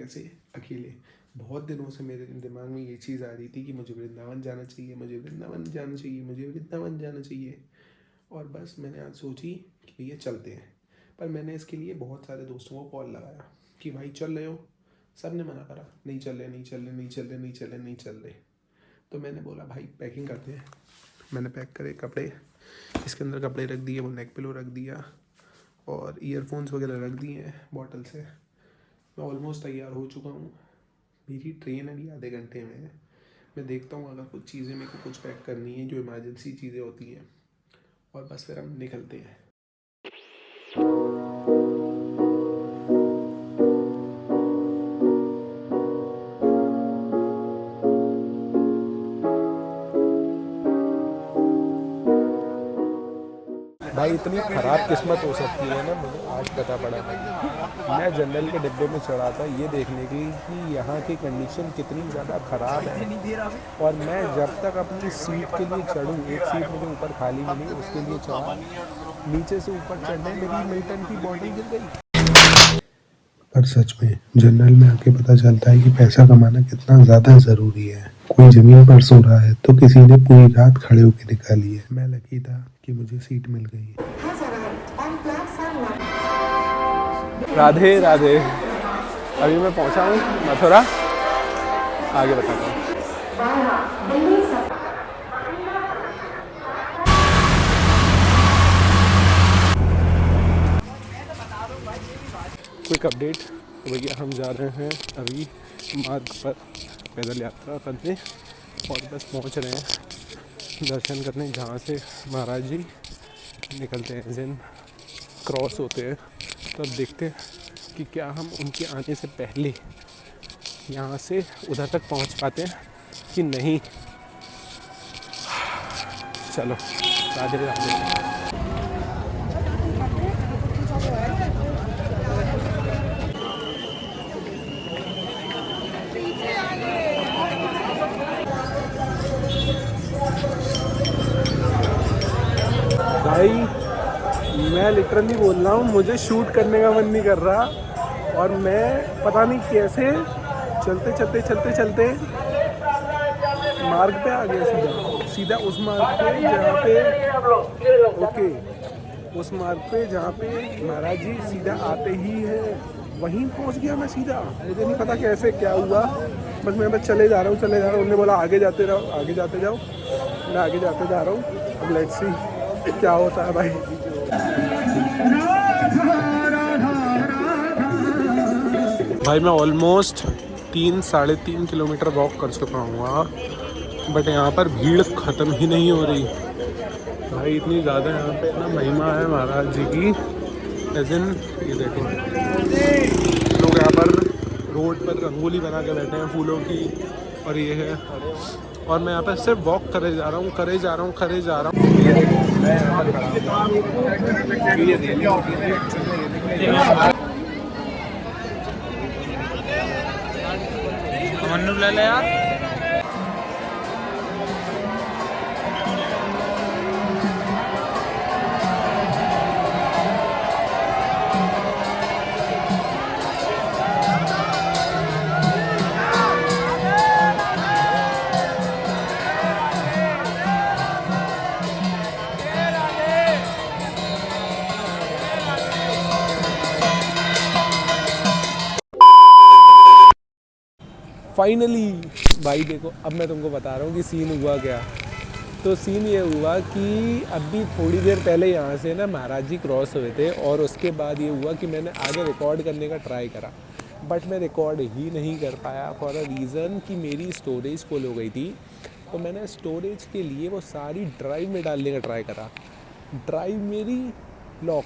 कैसे अकेले। बहुत दिनों से मेरे दिमाग में ये चीज़ आ रही थी कि मुझे वृंदावन जाना चाहिए, मुझे वृंदावन जाना चाहिए, मुझे वृंदावन जाना चाहिए। और बस मैंने आज सोची कि भैया चलते हैं। पर मैंने इसके लिए बहुत सारे दोस्तों को कॉल लगाया कि भाई चल रहे हो। सब ने मना करा, नहीं चल रहे, नहीं चल रहे, नहीं चल रहे, नहीं चल रहे, नहीं चल रहे। तो मैंने बोला भाई पैकिंग करते हैं। मैंने पैक करे कपड़े, इसके अंदर कपड़े रख दिए, वो नेक पिलो रख दिया और ईयरफोन्स वगैरह रख दिए हैं बॉटल से। मैं ऑलमोस्ट तैयार हो चुका हूँ। मेरी ट्रेन अभी आधे घंटे में है। मैं देखता हूँ अगर कुछ चीज़ें मेरे को कुछ पैक करनी है जो इमरजेंसी चीज़ें होती हैं, और बस फिर हम निकलते हैं। भाई इतनी ख़राब किस्मत हो सकती है ना, मुझे आज पता पड़ा। मैं जनरल के डिब्बे में चढ़ा था ये देखने के लिए कि यहाँ की कंडीशन कितनी ज़्यादा ख़राब है, और मैं जब तक अपनी सीट के लिए चढ़ूँ, एक सीट मुझे ऊपर खाली मिली, उसके लिए चढ़ा, नीचे से ऊपर चढ़ने मेरी मिल्टन की बॉटल गिर गई। पर सच में जनरल में आके पता चलता है कि पैसा कमाना कितना ज़्यादा ज़रूरी है। कोई ज़मीन पर सो रहा है तो किसी ने पूरी रात खड़े होकर निकाली है। मैं लकी था कि मुझे सीट मिल गई। राधे राधे। अभी मैं पहुँचा हूँ मथुरा, आगे बताता हूँ। क्विक अपडेट, भैया हम जा रहे हैं अभी मार्ग पर पैदल यात्रा करने, और बस पहुंच रहे हैं दर्शन करने जहाँ से महाराज जी निकलते हैं, जिन क्रॉस होते हैं। तो अब देखते हैं कि क्या हम उनके आने से पहले यहाँ से उधर तक पहुँच पाते हैं कि नहीं। चलो राधे राधे। भाई मैं लिटरली बोल रहा हूँ, मुझे शूट करने का मन नहीं कर रहा, और मैं पता नहीं कैसे चलते चलते चलते चलते मार्ग पे आ गया, सीधा सीधा उस मार्ग पे जहाँ पे उस मार्ग पे जहाँ पे महाराज जी सीधा आते ही है, वहीं पहुँच गया मैं सीधा। मुझे नहीं पता कैसे क्या हुआ, बस मैं चले जा रहा हूँ उन्होंने बोला आगे जाते रहो, आगे जाते जाओ। मैं आगे जाते जा रहा हूँ, अब लेट्स सी क्या होता है भाई। भाई मैं ऑलमोस्ट 3-3.5 किलोमीटर वॉक कर चुका हूँ, बट यहाँ पर भीड़ ख़त्म ही नहीं हो रही भाई। इतनी ज़्यादा यहाँ पे ना महिमा है महाराज जी की। एज इन ये देखो, लोग यहाँ पर रोड पर रंगोली बना के बैठे हैं फूलों की, और ये है, और मैं यहाँ पर सिर्फ वॉक करे जा रहा हूँ। ये देखो मैं यहाँ पर खड़ा हूँ, ये मन्नू ले ले यार। फाइनली भाई देखो, अब मैं तुमको बता रहा हूँ कि सीन हुआ क्या। तो सीन ये हुआ कि अभी थोड़ी देर पहले यहाँ से ना महाराज जी क्रॉस हुए थे, और उसके बाद ये हुआ कि मैंने आगे रिकॉर्ड करने का ट्राई करा, बट मैं रिकॉर्ड ही नहीं कर पाया फॉर अ रीज़न कि मेरी स्टोरेज फुल हो गई थी। तो मैंने स्टोरेज के लिए वो सारी ड्राइव में डालने का ट्राई करा। ड्राइव मेरी लॉक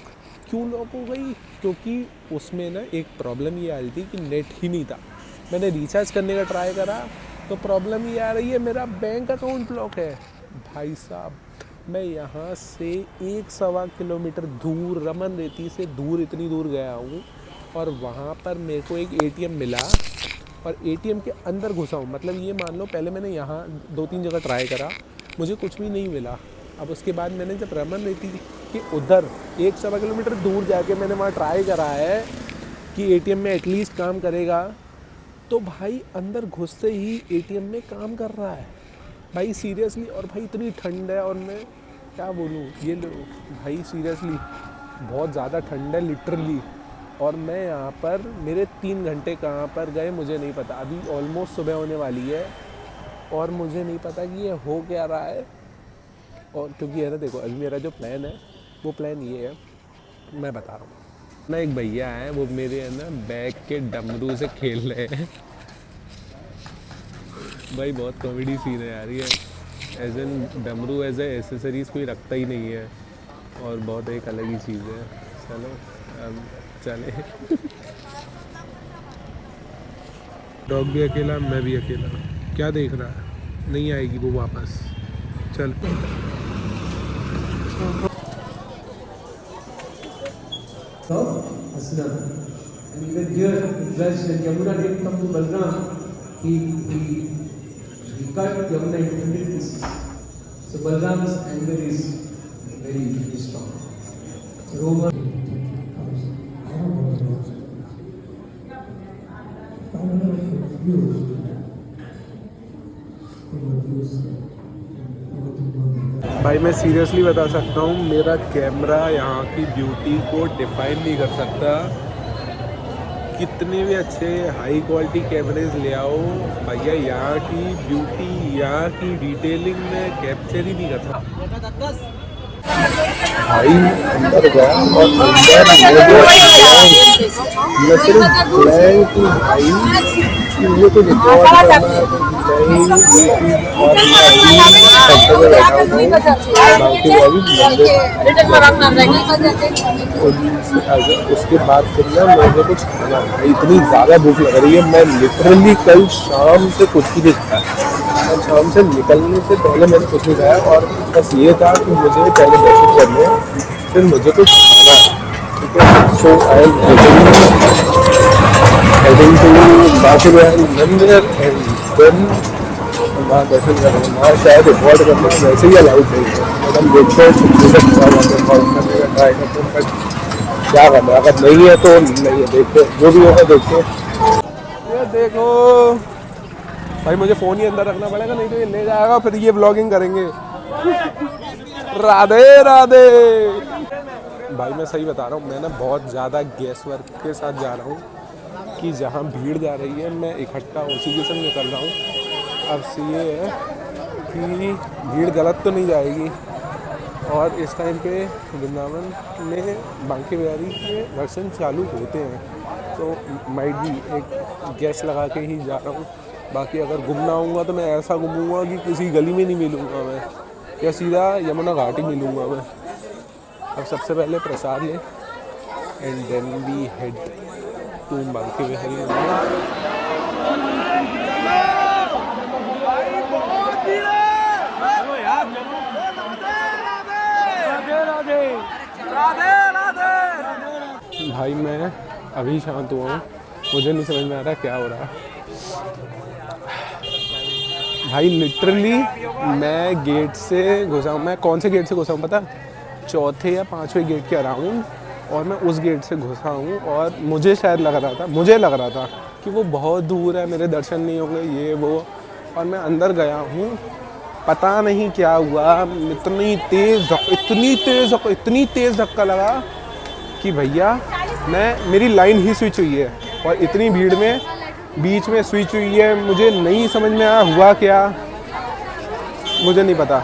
क्यों लॉक हो गई, क्योंकि उसमें ना एक प्रॉब्लम ये आ रही थी कि नेट ही नहीं था। मैंने रिचार्ज करने का ट्राई करा तो प्रॉब्लम ये आ रही है, मेरा बैंक अकाउंट ब्लॉक है। भाई साहब मैं यहाँ से 1-1.25 किलोमीटर दूर, रमन रेती से दूर, इतनी दूर गया हूँ, और वहाँ पर मेरे को एक एटीएम मिला, और एटीएम के अंदर घुसा हूँ। मतलब ये मान लो पहले मैंने यहाँ 2-3 जगह ट्राई करा, मुझे कुछ भी नहीं मिला। अब उसके बाद मैंने जब रमन रेती कि उधर 1-1.25 किलोमीटर दूर जाके मैंने वहाँ ट्राई करा है कि एटीएम में एटलीस्ट काम करेगा, तो भाई अंदर घुसते ही एटीएम में काम कर रहा है भाई, सीरियसली। और भाई इतनी ठंड है, और मैं क्या बोलूँ, ये लो भाई सीरियसली बहुत ज़्यादा ठंड है लिटरली। और मैं यहाँ पर मेरे 3 घंटे कहाँ पर गए मुझे नहीं पता। अभी ऑलमोस्ट सुबह होने वाली है और मुझे नहीं पता कि ये हो क्या रहा है। और क्योंकि है ना, देखो अभी मेरा जो प्लान है वो प्लान ये है, मैं बता रहा हूँ ना। एक भैया है, वो मेरे है ना बैग के डमरू से खेल रहे हैं भाई बहुत कॉमेडी सीन है यार ये। एज एन डमरू एज ए एसेसरीज कोई रखता ही नहीं है, और बहुत एक अलग ही चीज़ है। चलो अब चले। डॉग भी अकेला, मैं भी अकेला। क्या देख रहा है, नहीं आएगी वो वापस। चल Aslam. And even here, it was when Yamuna didn't come to Balram, he cut Yamuna into 100 pieces. So Balram's anger is very, very strong. Roma. भाई मैं सीरियसली बता सकता हूँ, मेरा कैमरा यहाँ की ब्यूटी को डिफाइन नहीं कर सकता। कितने भी अच्छे हाई क्वालिटी कैमरेज ले आओ भैया, यहाँ की ब्यूटी, यहाँ की डिटेलिंग में कैप्चर ही नहीं कर सकता। भाई अंदर गया और अंदर मैं सिर्फ ब्लैंक की भाई कि मुझे कुछ रिकॉर्ड करना है तो नहीं, और बैठा हूँ बाकी उसके बाद फिर ना मुझे कुछ खाना है। इतनी ज़्यादा भूख लग रही है, मैं लिटरली कल शाम से कुछ भी नहीं खाया, और शाम से निकलने से पहले मैंने कुछ नहीं खाया, और बस ये था कि मुझे पहले दर्शन करने हैं, फिर मुझे कुछ खाना है। ठीक है, सो आई एम हेडिंग टू बाकी मंदिर एंड देन वहाँ दर्शन करेंगे। वहाँ शायद रिकॉर्ड करना वैसे ही अलाउड नहीं है, बट हम देखते हैं ट्राई करते हैं, बट क्या करना है, अगर नहीं है तो नहीं है, देखते जो भी होगा देखते। ये देखो भाई, मुझे फ़ोन ही अंदर रखना पड़ेगा, नहीं तो ये ले जाएगा, फिर ये व्लॉगिंग करेंगे। राधे राधे। भाई मैं सही बता रहा हूँ, मैं ना बहुत ज़्यादा गैस वर्क के साथ जा रहा हूँ कि जहाँ भीड़ जा रही है मैं इकट्ठा उसी के संग निकल रहा हूँ। अब से ये है कि भीड़ गलत तो नहीं जाएगी, और इस टाइम पे वृंदावन में बांके बिहारी के दर्शन चालू होते हैं, तो माइट भी एक गैस लगा के ही जा रहा हूँ। बाकी अगर घूमना होगा तो मैं ऐसा घूमूंगा कि किसी गली में नहीं मिलूँगा मैं, या सीधा यमुना घाट ही मिलूँगा मैं। अब सबसे पहले प्रसाद लें and then we head to Banke Bihari Mandir. भाई मैं अभी शांत हुआ हूँ, मुझे नहीं समझ में आ रहा क्या हो रहा है। भाई लिटरली मैं गेट से घुसा हूँ, मैं कौन से गेट से घुसा हूँ पता, चौथे या पांचवें गेट के अराउंड, और मैं उस गेट से घुसा हूँ, और मुझे लग रहा था कि वो बहुत दूर है, मेरे दर्शन नहीं होंगे ये वो, और मैं अंदर गया हूँ, पता नहीं क्या हुआ, इतनी तेज़ धक्का लगा कि भैया मेरी लाइन ही स्विच हुई है, और इतनी भीड़ में बीच में स्विच हुई है, मुझे नहीं समझ में आया हुआ क्या, मुझे नहीं पता।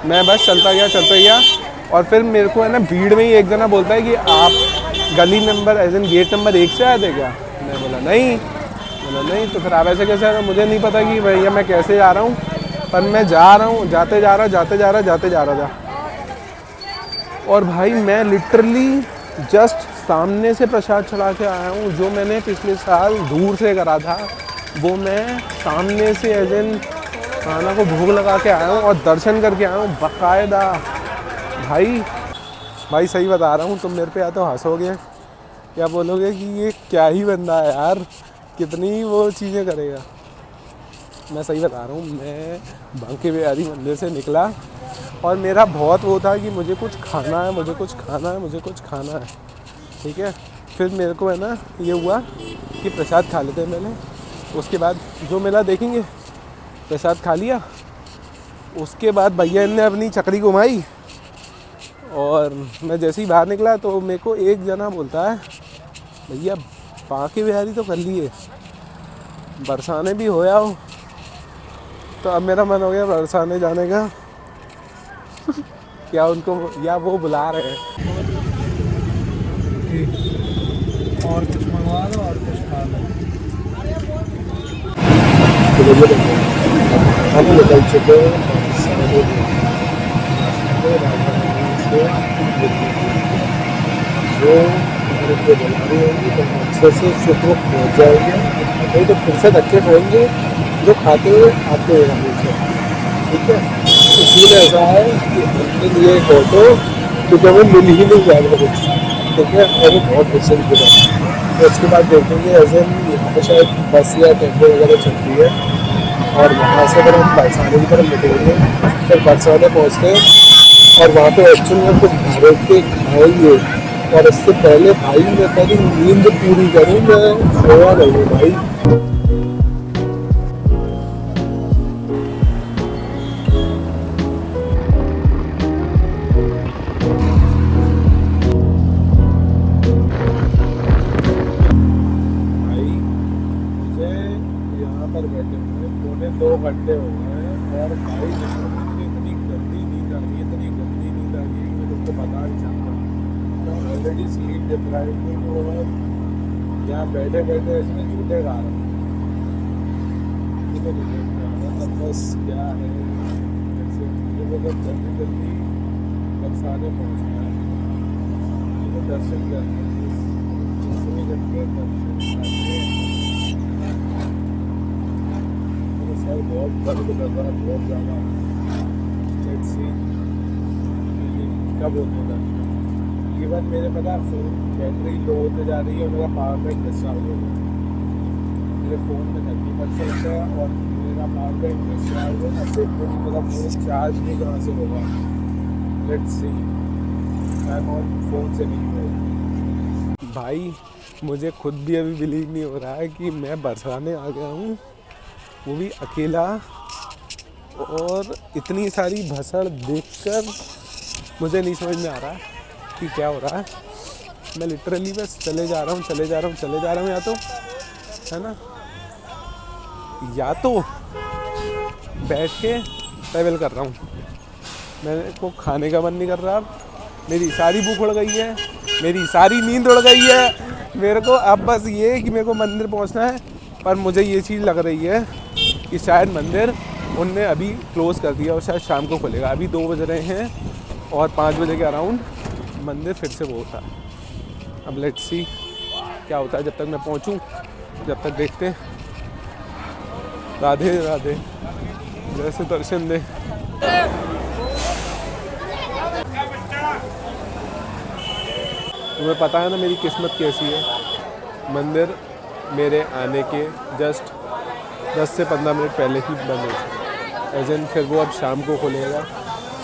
मैं बस चलता गया, और फिर मेरे को है ना भीड़ में ही एक जना बोलता है कि आप गली नंबर एज इन गेट नंबर 1 से आए थे क्या? मैं बोला नहीं, तो फिर आप ऐसे कैसे आ रहे हो? मुझे नहीं पता कि भैया मैं कैसे जा रहा हूँ, पर मैं जा रहा हूँ, जाते जा रहा था। और भाई मैं लिटरली जस्ट सामने से प्रसाद चढ़ा के आया हूँ, जो मैंने पिछले साल दूर से करा था, वो मैं सामने से एज इन खाना को भोग लगा के आया हूँ और दर्शन करके आया हूँ बाकायदा। भाई सही बता रहा हूँ, तुम मेरे पे या तो हंसोगे या बोलोगे कि ये क्या ही बंदा है यार, कितनी वो चीज़ें करेगा। मैं सही बता रहा हूँ, मैं बांके बिहारी मंदिर से निकला और मेरा बहुत वो था कि मुझे कुछ खाना है, ठीक है। फिर मेरे को है ना ये हुआ कि प्रसाद खा लेते हैं पहले, उसके बाद जो मिला देखेंगे, प्रसाद खा लिया। उसके बाद भैया ने अपनी चक्री घुमाई और मैं जैसे ही बाहर निकला तो मेरे को एक जना बोलता है, भैया बांके बिहारी तो कर लिए, बरसाने भी होया हो। तो अब मेरा मन हो गया बरसाने जाने का। क्या उनको या वो बुला रहे हैं। और कुछ मंगवा लो और कुछ खा लो। हम निकल चुके हैं जो हमारे बीमारी होंगी तो हम अच्छे से शुक्र पहुँच जाएंगे, नहीं तो फिर से धक्के खाएंगे जो खाते हुए आते हैं हमेशा। ठीक है, इसीलिए ऐसा है कि अपने लिए एक ऑटो क्योंकि हमें मिल ही नहीं जाएगा कुछ। ठीक है, और वो बहुत डिस्टेंस के बाद तो उसके बाद देखेंगे एज एन यहाँ पर शायद बस या टेम्पो वगैरह चलती है और वहाँ से अगर हम बरसाने की तरफ निकलेंगे फिर बरसाने पहुँचते हैं और वहाँ पे एक्चुअली हम कुछ भाड़े के खाएंगे। और इससे पहले भाई मैं पहले नींद पूरी करूँ, मैं सोया नहीं हूँ भाई। पर बैठे हुए 2.25 घंटे हो गए हैं और भाई मुझे इतनी गंदी नींद आ रही है, इतनी गंदी नींद आ रही है कि मैं तुमको बता नहीं सकता। मैं ऑलरेडी स्लीप डिप्राइव्ड हूँ और यहाँ बैठे बैठे इसमें झूठे गा रहा हूँ। अब बस क्या है, जैसे मुझे मतलब जल्दी जल्दी बरसाने पहुँचना है, मुझे दर्शन करना है, इतनी जल्दी दर्शन सर बहुत दर्द कर रहा है, बहुत ज़्यादा। लेट्स सी कब होने का। इवन मेरे पता फोन बैटरी लो होते जा रही है और मेरा पावर बैंक डिस्चार्ज हो गया। मेरे फ़ोन में 30% है और मेरा पावर बैंक डिस्चार्ज है। अब देखो मेरा फ़ोन चार्ज भी कहाँ से होगा। लेट्स सी, मैं फ़ोन से नहीं होगा। भाई मुझे खुद भी अभी बिलीव नहीं हो रहा है कि मैं बरसाने आ गया हूँ, वो भी अकेला। और इतनी सारी भसड़ देखकर मुझे नहीं समझ में आ रहा कि क्या हो रहा है। मैं लिटरली बस चले जा रहा हूँ या तो है ना, या तो बैठ के ट्रैवल कर रहा हूँ। मेरे को खाने का मन नहीं कर रहा, अब मेरी सारी भूख उड़ गई है, मेरी सारी नींद उड़ गई है। मेरे को अब बस ये कि मेरे को मंदिर पहुँचना है, पर मुझे ये चीज़ लग रही है कि शायद मंदिर उनने अभी क्लोज़ कर दिया और शायद शाम को खुलेगा। अभी 2 बज रहे हैं और 5 बजे के अराउंड मंदिर फिर से वो होता है। अब लेट्स सी क्या होता है। जब तक मैं पहुंचूं, जब तक देखते हैं। राधे राधे, जैसे दर्शन दे। तुम्हें पता है ना मेरी किस्मत कैसी है। मंदिर मेरे आने के जस्ट 10 से 15 मिनट पहले ही बंद हो गया। एज एन फिर वो अब शाम को खुलेगा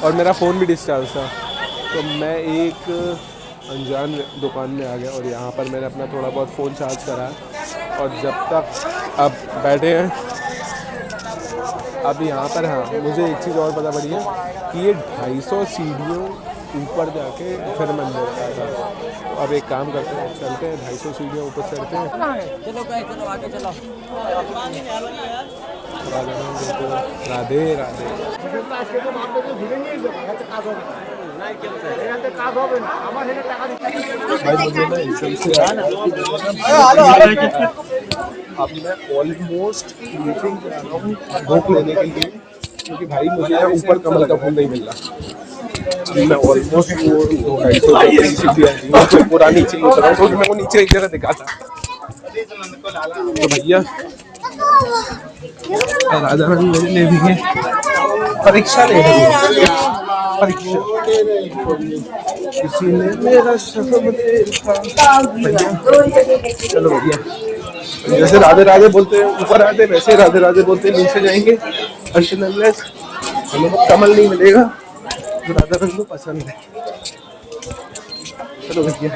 और मेरा फ़ोन भी डिस्चार्ज था। तो मैं एक अनजान दुकान में आ गया और यहाँ पर मैंने अपना थोड़ा बहुत फ़ोन चार्ज करा। और जब तक अब बैठे हैं, अब यहाँ पर हाँ मुझे एक चीज़ और पता पड़ी है कि ये 250 सीढ़ियों ऊपर जाके फिर मंदिर का था। तो अब एक काम करते हैं, चलते हैं 250 सीढ़ियों ऊपर चढ़ते हैं। चलो आगे चलो। राधे राधे। अब मैं ऑलमोस्ट मीटिंग कर रहा हूँ बुक लेने के लिए, क्योंकि भाई मुझे ऊपर कमल का फूल नहीं मिल रहा। मैं ऑलमोस्ट वो पूरा नीचे ही उतर रहा हूँ, क्योंकि मैं वो नीचे एक जगह दिखा था। तो भैया राजा रानी मेरे ले भी परीक्षा ले रही है, परीक्षा किसी ने मेरा शब्द देखा। भैया चलो भैया, जैसे राधे राधे बोलते हैं ऊपर आते, वैसे राधे राधे बोलते हैं नीचे जाएंगे। हमें कमल नहीं मिलेगा जो राधा रंग को पसंद है। चलो भैया।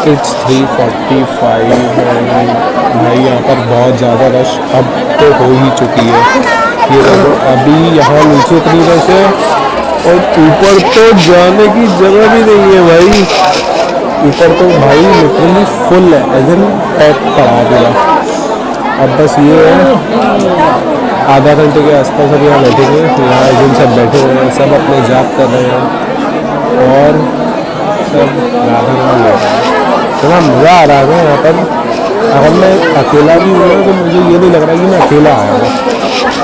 इट्स 3:45 एंड भाई यहाँ पर बहुत ज़्यादा रश अब तो हो ही चुकी है। ये देखो अभी यहाँ नीचे इतनी रश है और ऊपर तो जाने की जगह भी नहीं है भाई। ऊपर तो भाई लिटरली फुल है, एज इन पैक पड़ा पूरा। अब बस ये है आधा घंटे के आसपास अब यहाँ बैठेंगे। यहाँ एज इन सब बैठे हुए हैं, सब अपने जाप कर रहे हैं और सब राधा नाम ले रहे हैं। थोड़ा मज़ा आ रहा है यहाँ पर। अगर मैं अकेला भी हूँ तो मुझे ये नहीं लग रहा कि मैं अकेला आया हूँ।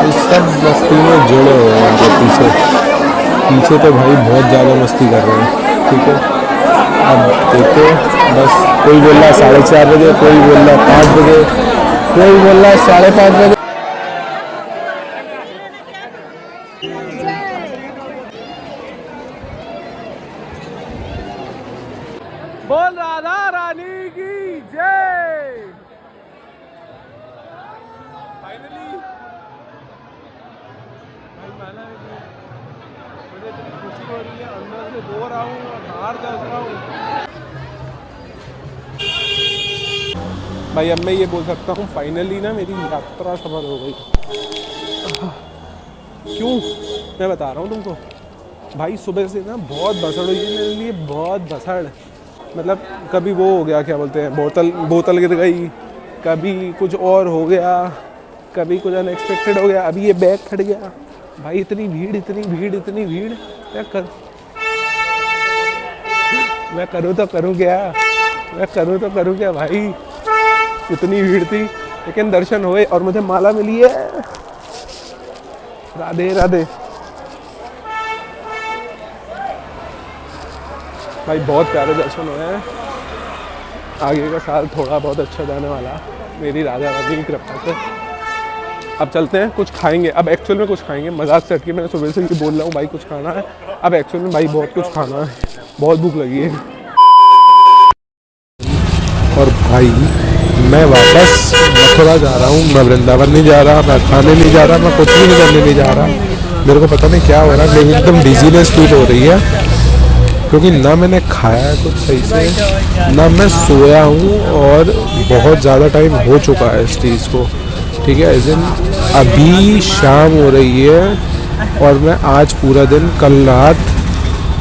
इस सब मस्ती में जुड़े हुए हैं जो पीछे तो भाई बहुत ज़्यादा मस्ती कर रहे हैं। ठीक है, अब देखो बस कोई बोल रहा 4:30 बजे, कोई बोल रहा 5 बजे, कोई बोल रहा 5:30 बजे। बोल राधा रानी की जय। फाइनली भाई माना मुझे इतनी खुशी हो रही है, अंदर से रो रहा हूँ और बाहर दस रहा हूँ। भाई अब मैं ये बोल सकता हूँ फाइनली ना मेरी यात्रा सफल हो गई। क्यों मैं बता रहा हूँ तुमको। भाई सुबह से ना बहुत भसड़ हुई है मेरे लिए, बहुत भसड़। मतलब कभी वो हो गया, क्या बोलते हैं, बोतल गिर गई, कभी कुछ और हो गया, कभी कुछ अनएक्सपेक्टेड हो गया, अभी ये बैग फट गया। भाई इतनी भीड़ मैं करूँ तो करूँ क्या भाई। इतनी भीड़ थी लेकिन दर्शन हुए और मुझे माला मिली है। राधे राधे। भाई बहुत प्यारे दर्शन हुए हैं। आगे का साल थोड़ा बहुत अच्छा जाने वाला मेरी राधा रानी की कृपा से। अब चलते हैं, कुछ खाएंगे। अब एक्चुअल में कुछ खाएंगे। मजाक से हट के मैंने सुबह से ये बोल रहा हूँ भाई कुछ खाना है। अब एक्चुअल में भाई बहुत कुछ खाना है, बहुत भूख लगी है। और भाई मैं वापस मथुरा जा रहा हूँ, मैं वृंदावन नहीं जा रहा, मैं खाने नहीं जा रहा, मैं कुछ भी करने नहीं जा रहा। मेरे को पता नहीं क्या हो रहा है, लेकिन एकदम डिजीनेस फील हो रही है क्योंकि ना मैंने खाया है कुछ सही से, ना मैं सोया हूँ और बहुत ज़्यादा टाइम हो चुका है इस चीज़ को। ठीक है, एज इन अभी शाम हो रही है और मैं आज पूरा दिन,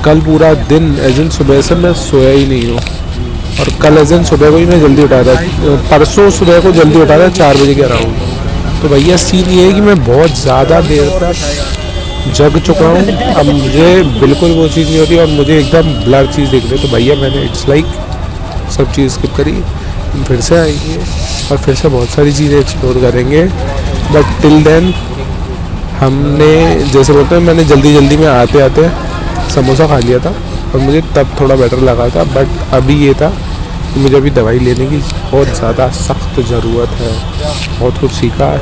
कल पूरा दिन एज इन सुबह से मैं सोया ही नहीं हूँ। और कल एज इन सुबह को ही मैं जल्दी उठा था, परसों सुबह को जल्दी उठा था 4 बजे के अराउंड। तो भैया सीन ये है कि मैं बहुत ज़्यादा देर तक जग चुका हूँ। अब मुझे बिल्कुल वो चीज़ नहीं होती और मुझे एकदम ब्लर चीज़ दिख रही है। तो भैया मैंने इट्स लाइक सब चीज़ स्किप करी, फिर से आएंगे और फिर से बहुत सारी चीज़ें एक्सप्लोर करेंगे। बट टिल देन हमने जैसे बोलते हैं, मैंने जल्दी में आते समोसा खा लिया था और मुझे तब थोड़ा बेटर लगा था। बट अभी ये था कि मुझे अभी दवाई लेने की बहुत ज़्यादा सख्त ज़रूरत है। बहुत कुछ सीखा है,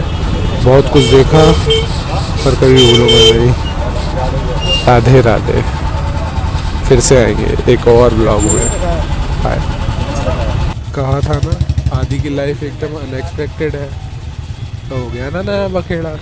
बहुत कुछ देखा, पर कभी भूलूंगा नहीं। राधे राधे। फिर से आएंगे एक और ब्लॉग में। बाय। कहा था ना आदि की लाइफ एकदम अनएक्सपेक्टेड है, तो हो गया ना नया बखेड़ा।